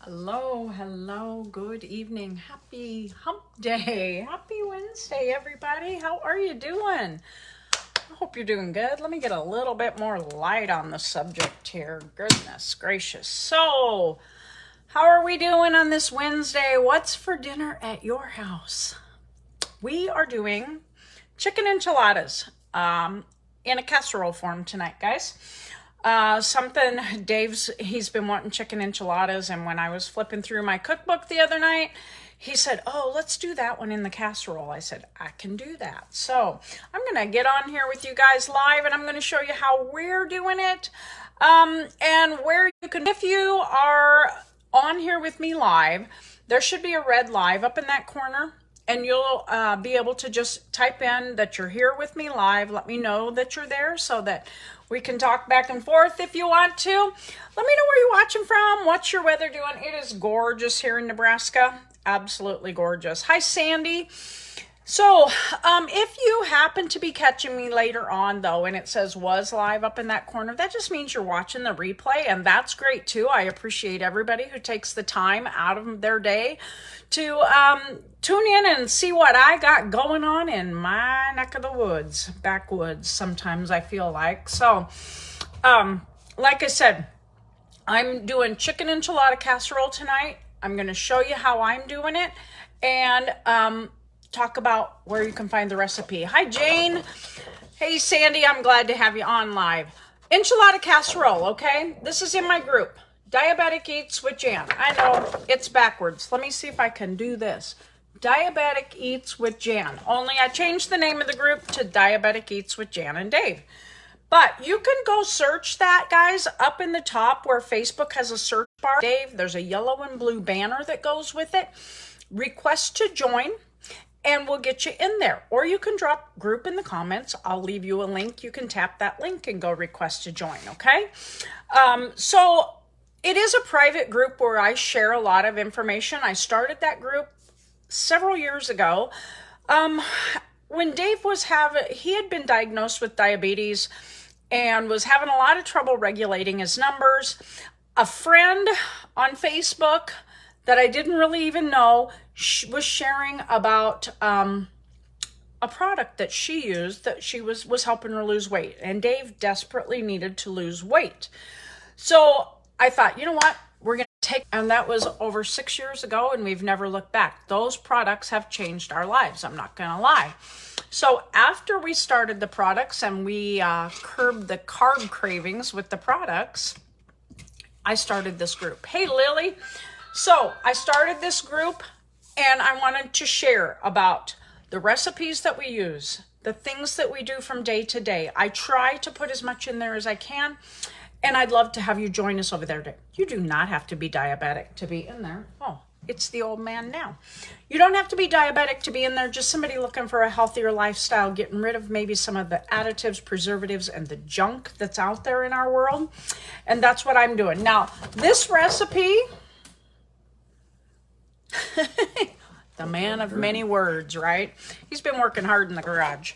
Hello, hello, good evening. Happy hump day. Happy Wednesday, everybody. How are you doing? I hope you're doing good. Let me get a little bit more light on the subject here. Goodness gracious. So, how are we doing on this Wednesday? What's for dinner at your house? We are doing chicken enchiladas in a casserole form tonight, guys. Something he's been wanting chicken enchiladas, and when I was flipping through my cookbook the other night, he said, "Oh, let's do that one in the casserole." I said, "I can do that." So I'm gonna get on here with you guys live, and I'm gonna show you how we're doing it, and where you can, if you are on here with me live, there should be a red live up in that corner. And you'll be able to just type in that you're here with me live. Let me know that you're there so that we can talk back and forth if you want to. Let me know where you're watching from. What's your weather doing? It is gorgeous here in Nebraska. Absolutely gorgeous. Hi, Sandy. So, if you happen to be catching me later on, though, and it says was live up in that corner, that just means you're watching the replay, and that's great, too. I appreciate everybody who takes the time out of their day to tune in and see what I got going on in my neck of the woods, backwoods, sometimes I feel like. So, like I said, I'm doing chicken enchilada casserole tonight. I'm going to show you how I'm doing it, and talk about where you can find the recipe. Hi, Jane. Hey, Sandy. I'm glad to have you on live. Enchilada casserole, okay? This is in my group. Diabetic Eats with Jan. I know it's backwards. Let me see if I can do this. Diabetic Eats with Jan. Only I changed the name of the group to Diabetic Eats with Jan and Dave. But you can go search that, guys, up in the top where Facebook has a search bar. Dave, there's a yellow and blue banner that goes with it. Request to join, and we'll get you in there. Or you can drop group in the comments. I'll leave you a link. You can tap that link and go request to join, okay? So it is a private group where I share a lot of information. I started that group several years ago. When Dave he had been diagnosed with diabetes and was having a lot of trouble regulating his numbers. A friend on Facebook that I didn't really even know was sharing about a product that she used that she was helping her lose weight. And Dave desperately needed to lose weight. So I thought, you know what? We're going to take, and that was over 6 years ago, and we've never looked back. Those products have changed our lives. I'm not going to lie. So after we started the products and we curbed the carb cravings with the products, I started this group. Hey, Lily. So I started this group, and I wanted to share about the recipes that we use, the things that we do from day to day. I try to put as much in there as I can, and I'd love to have you join us over there. You do not have to be diabetic to be in there. Oh, it's the old man now. You don't have to be diabetic to be in there. Just somebody looking for a healthier lifestyle, getting rid of maybe some of the additives, preservatives, and the junk that's out there in our world. And that's what I'm doing. Now, this recipe... The man of many words, right? He's been working hard in the garage.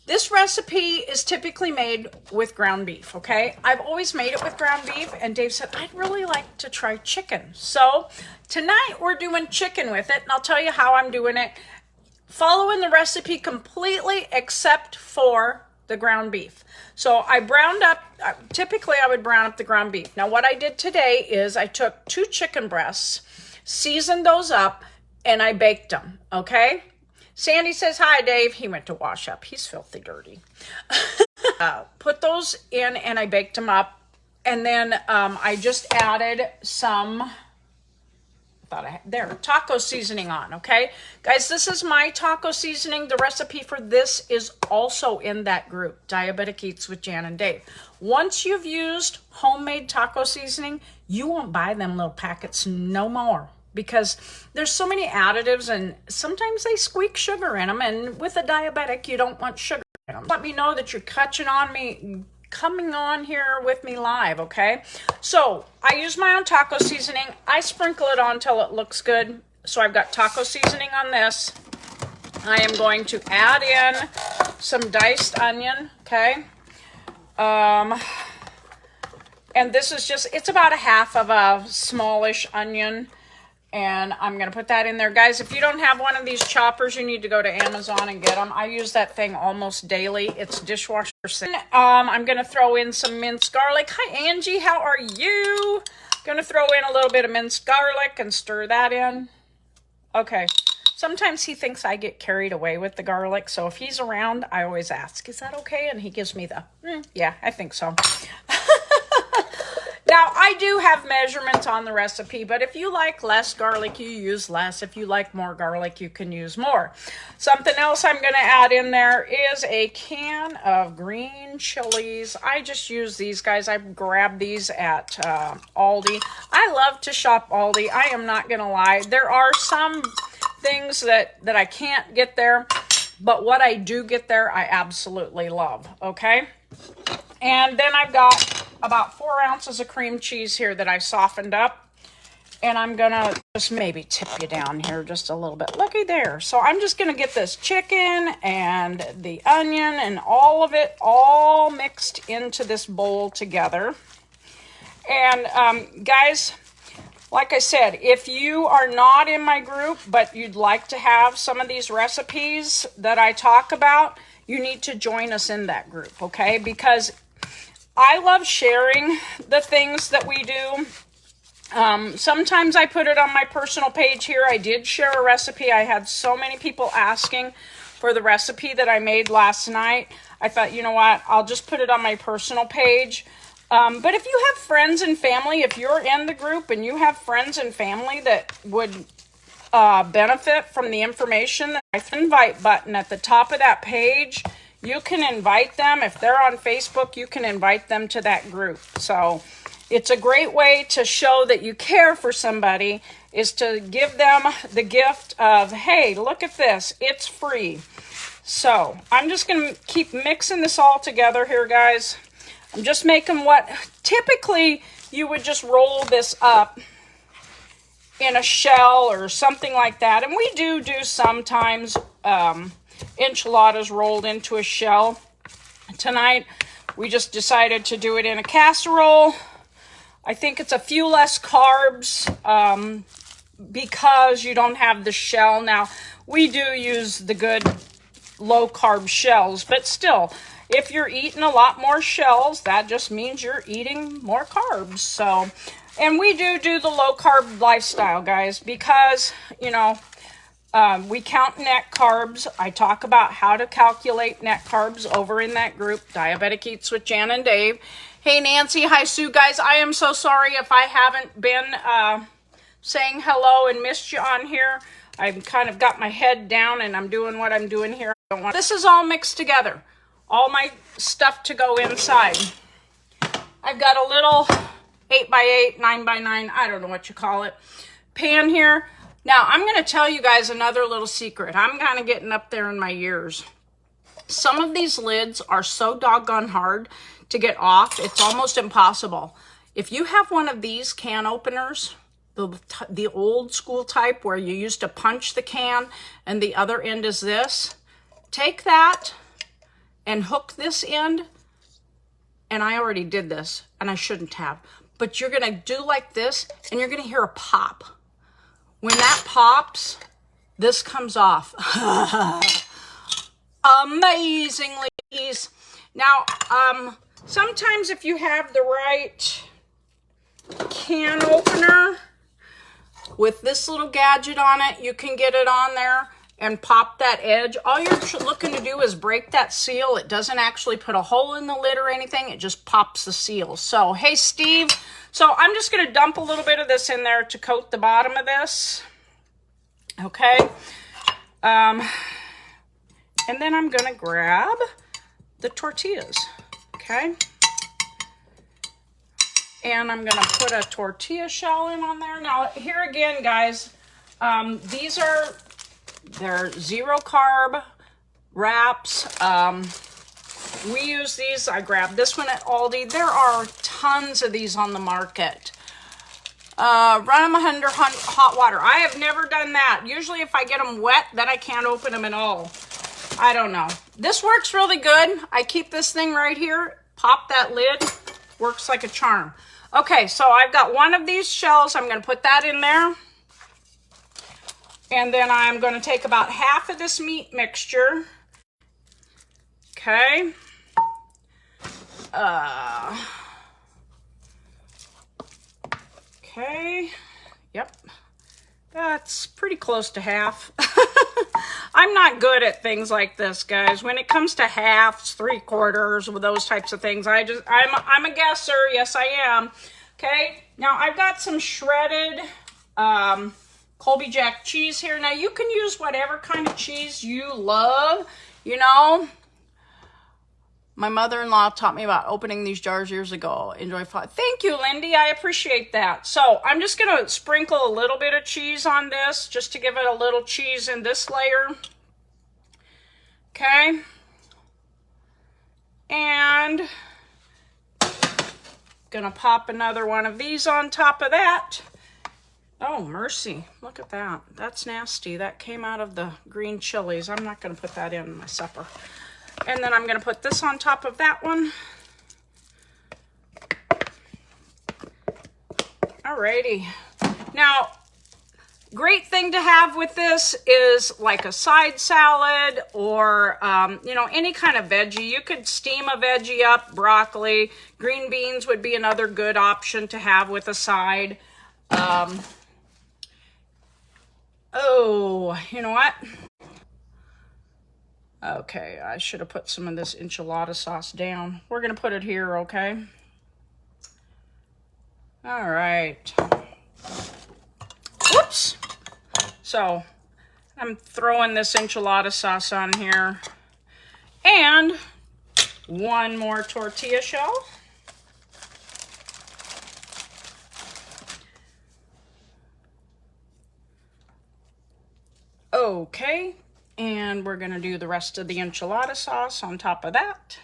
This recipe is typically made with ground beef, okay? I've always made it with ground beef, and Dave said, I'd really like to try chicken. So tonight we're doing chicken with it, and I'll tell you how I'm doing it. Following the recipe completely except for the ground beef. So I browned up, typically I would brown up the ground beef. Now what I did today is I took 2 chicken breasts, seasoned those up, and I baked them, okay? Sandy says, hi, Dave. He went to wash up. He's filthy dirty. Put those in, and I baked them up. And then I just added some, taco seasoning on, okay? Guys, this is my taco seasoning. The recipe for this is also in that group, Diabetic Eats with Jan and Dave. Once you've used homemade taco seasoning, you won't buy them little packets no more, because there's so many additives, and sometimes they squeak sugar in them, and with a diabetic, you don't want sugar in them. Let me know that you're coming on here with me live, okay? So I use my own taco seasoning. I sprinkle it on till it looks good. So I've got taco seasoning on this. I am going to add in some diced onion, okay? And this is just, it's about a half of a smallish onion. And I'm going to put that in there. Guys, if you don't have one of these choppers, you need to go to Amazon and get them. I use that thing almost daily. It's dishwasher safe. I'm going to throw in some minced garlic. Hi, Angie. How are you? Going to throw in a little bit of minced garlic and stir that in. Okay. Sometimes he thinks I get carried away with the garlic. So if he's around, I always ask, is that okay? And he gives me the, yeah, I think so. Now, I do have measurements on the recipe, but if you like less garlic, you use less. If you like more garlic, you can use more. Something else I'm going to add in there is a can of green chilies. I just use these, guys. I grabbed these at Aldi. I love to shop Aldi. I am not going to lie. There are some things that I can't get there, but what I do get there, I absolutely love, okay? And then I've got about 4 ounces of cream cheese here that I softened up. And I'm going to just maybe tip you down here just a little bit. Looky there. So I'm just going to get this chicken and the onion and all of it all mixed into this bowl together. And guys, like I said, if you are not in my group, but you'd like to have some of these recipes that I talk about, you need to join us in that group, okay? Because I love sharing the things that we do. Sometimes I put it on my personal page here. I did share a recipe. I had so many people asking for the recipe that I made last night. I thought, you know what, I'll just put it on my personal page. But if you have friends and family, if you're in the group and you have friends and family that would benefit from the information, the invite button at the top of that page, you can invite them. If they're on Facebook, you can invite them to that group. So it's a great way to show that you care for somebody, is to give them the gift of, hey, look at this. It's free. So I'm just going to keep mixing this all together here, guys. I'm just making what typically you would just roll this up in a shell or something like that. And we do sometimes enchiladas rolled into a shell. Tonight, we just decided to do it in a casserole. I think it's a few less carbs because you don't have the shell. Now, we do use the good low-carb shells, but still, if you're eating a lot more shells, that just means you're eating more carbs. So, and we do the low-carb lifestyle, guys, because, you know, we count net carbs. I talk about how to calculate net carbs over in that group, Diabetic Eats with Jan and Dave. Hey, Nancy. Hi, Sue. Guys, I am so sorry if I haven't been saying hello and missed you on here. I've kind of got my head down and I'm doing what I'm doing here. This is all mixed together. All my stuff to go inside. I've got a little 8x8, 9x9, I don't know what you call it, pan here. Now, I'm going to tell you guys another little secret. I'm kind of getting up there in my years. Some of these lids are so doggone hard to get off, it's almost impossible. If you have one of these can openers, the old school type where you used to punch the can and the other end is this, take that and hook this end, and I already did this, and I shouldn't have, but you're going to do like this, and you're going to hear a pop. When that pops, this comes off. Amazingly easy. Now, sometimes if you have the right can opener with this little gadget on it, you can get it on there and pop that edge. All you're looking to do is break that seal. It doesn't actually put a hole in the lid or anything. It just pops the seal. So, hey, Steve. So I'm just going to dump a little bit of this in there to coat the bottom of this. Okay. And then I'm going to grab the tortillas. Okay. And I'm going to put a tortilla shell in on there. Now, here again, guys, they're 0 carb wraps. We use these. I grabbed this one at Aldi. There are tons of these on the market. Run them under hot water. I have never done that. Usually if I get them wet, then I can't open them at all. I don't know. This works really good. I keep this thing right here, pop that lid, Works like a charm. Okay, so I've got one of these shells. I'm going to put that in there. And then I'm going to take about half of this meat mixture. Okay. Okay. Yep. That's pretty close to half. I'm not good at things like this, guys. When it comes to halves, 3/4, with those types of things, I'm a guesser. Yes, I am. Okay. Now I've got some shredded Colby Jack cheese here. Now you can use whatever kind of cheese you love. You know, my mother-in-law taught me about opening these jars years ago. Enjoy fun. Thank you, Lindy. I appreciate that. So I'm just going to sprinkle a little bit of cheese on this just to give it a little cheese in this layer. Okay. And going to pop another one of these on top of that. Oh, mercy. Look at that. That's nasty. That came out of the green chilies. I'm not going to put that in my supper. And then I'm going to put this on top of that one. Alrighty. Now, great thing to have with this is like a side salad or, you know, any kind of veggie. You could steam a veggie up, broccoli. Green beans would be another good option to have with a side. Oh, you know what? Okay, I should have put some of this enchilada sauce down. We're going to put it here, okay? All right. Whoops. So, I'm throwing this enchilada sauce on here. And one more tortilla shell. Okay. And we're going to do the rest of the enchilada sauce on top of that.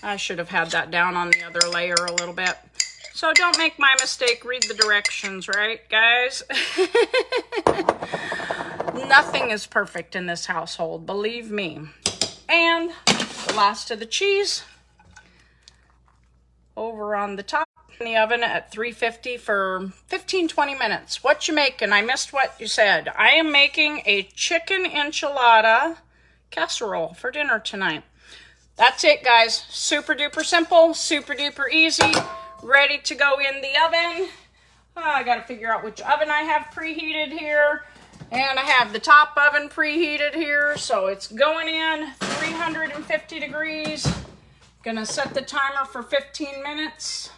I should have had that down on the other layer a little bit. So don't make my mistake. Read the directions, right, guys? Nothing is perfect in this household, believe me. And the last of the cheese over on the top. In the oven at 350 for 15-20 minutes. What you making? I missed what you said. I am making a chicken enchilada casserole for dinner tonight. That's it, guys. Super duper simple, super duper easy. Ready to go in the oven. I got to figure out which oven I have preheated here. And I have the top oven preheated here. So it's going in 350 degrees. Gonna set the timer for 15 minutes.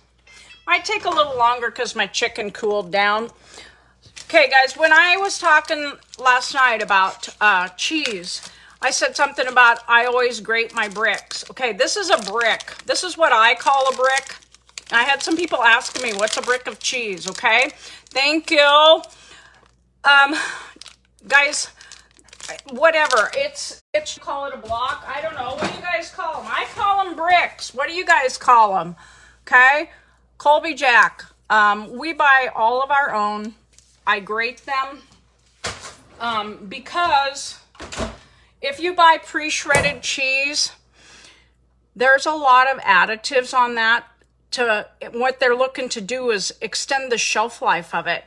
Might take a little longer because my chicken cooled down. Okay, guys, when I was talking last night about cheese, I said something about I always grate my bricks. Okay, this is a brick. This is what I call a brick. I had some people asking me, what's a brick of cheese, okay? Thank you. Guys, whatever. It's call it a block. I don't know. What do you guys call them? I call them bricks. What do you guys call them? Okay? Colby Jack. We buy all of our own. I grate them because if you buy pre-shredded cheese, there's a lot of additives on that. What they're looking to do is extend the shelf life of it.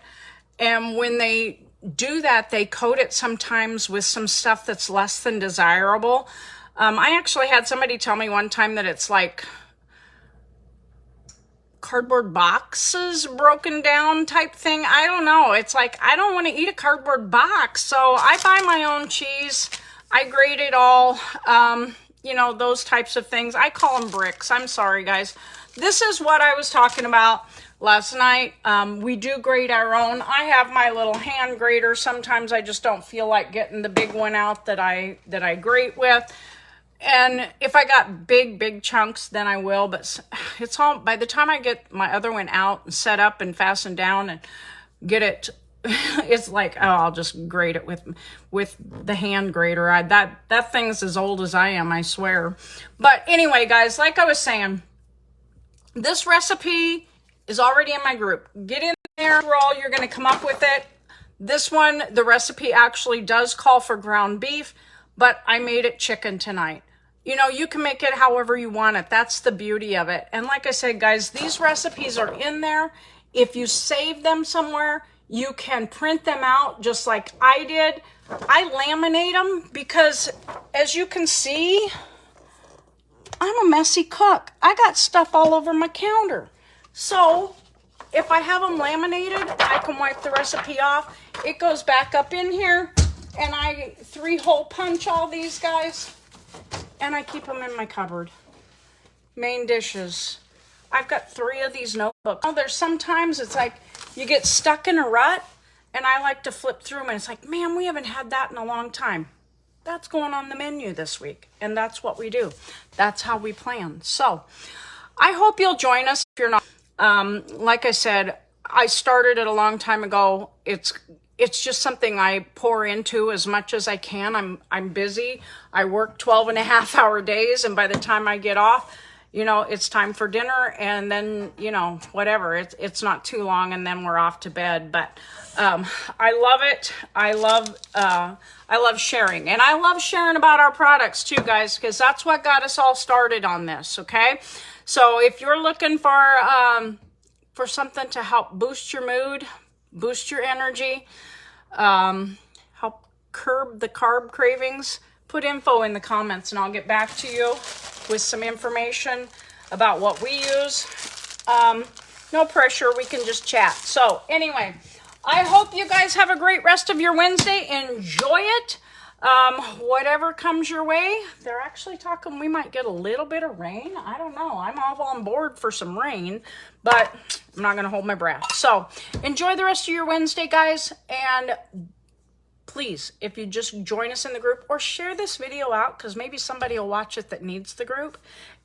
And when they do that, they coat it sometimes with some stuff that's less than desirable. I actually had somebody tell me one time that it's like cardboard boxes broken down type thing. I don't know. It's like, I don't want to eat a cardboard box. So I buy my own cheese. I grate it all. You know, those types of things. I call them bricks. I'm sorry, guys. This is what I was talking about last night. We do grate our own. I have my little hand grater. Sometimes I just don't feel like getting the big one out that I grate with. And if I got big chunks, then I will. But it's all, by the time I get my other one out and set up and fastened down and get it, it's like, oh, I'll just grate it with the hand grater. That thing's as old as I am, I swear. But anyway, guys, like I was saying, this recipe is already in my group. Get in there, roll. You're going to come up with it. This one, the recipe actually does call for ground beef, but I made it chicken tonight. you know, you can make it however you want it. That's the beauty of it. And like I said, guys, these recipes are in there. If you save them somewhere, you can print them out just like I did. I laminate them because, as you can see, I'm a messy cook. I got stuff all over my counter. So if I have them laminated, I can wipe the recipe off. It goes back up in here, and I 3-hole punch all these guys, and I keep them in my cupboard. Main dishes. I've got 3 of these notebooks. Oh, there's sometimes it's like you get stuck in a rut, and I like to flip through them, and it's like, man, we haven't had that in a long time. That's going on the menu this week, and that's what we do. That's how we plan. So I hope you'll join us if you're not. Like I said, I started it a long time ago. It's just something I pour into as much as I can. I'm busy. I work 12.5-hour days, and by the time I get off, you know, it's time for dinner, and then, you know, whatever. It's not too long, and then we're off to bed. But I love it. I love sharing, and I love sharing about our products too, guys, because that's what got us all started on this. Okay, so if you're looking for something to help boost your mood, boost your energy, help curb the carb cravings, put info in the comments, and I'll get back to you with some information about what we use. No pressure, we can just chat. So anyway, I hope you guys have a great rest of your Wednesday. Enjoy it. Whatever comes your way. They're actually talking we might get a little bit of rain. I don't know. I'm all on board for some rain, but I'm not going to hold my breath. So enjoy the rest of your Wednesday, guys. And please, if you just join us in the group or share this video out, because maybe somebody will watch it that needs the group,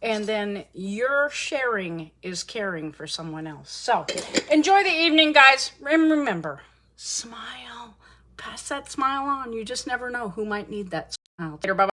and then your sharing is caring for someone else. So enjoy the evening, guys. And remember, smile. Pass that smile on. You just never know who might need that smile. Later, bye-bye.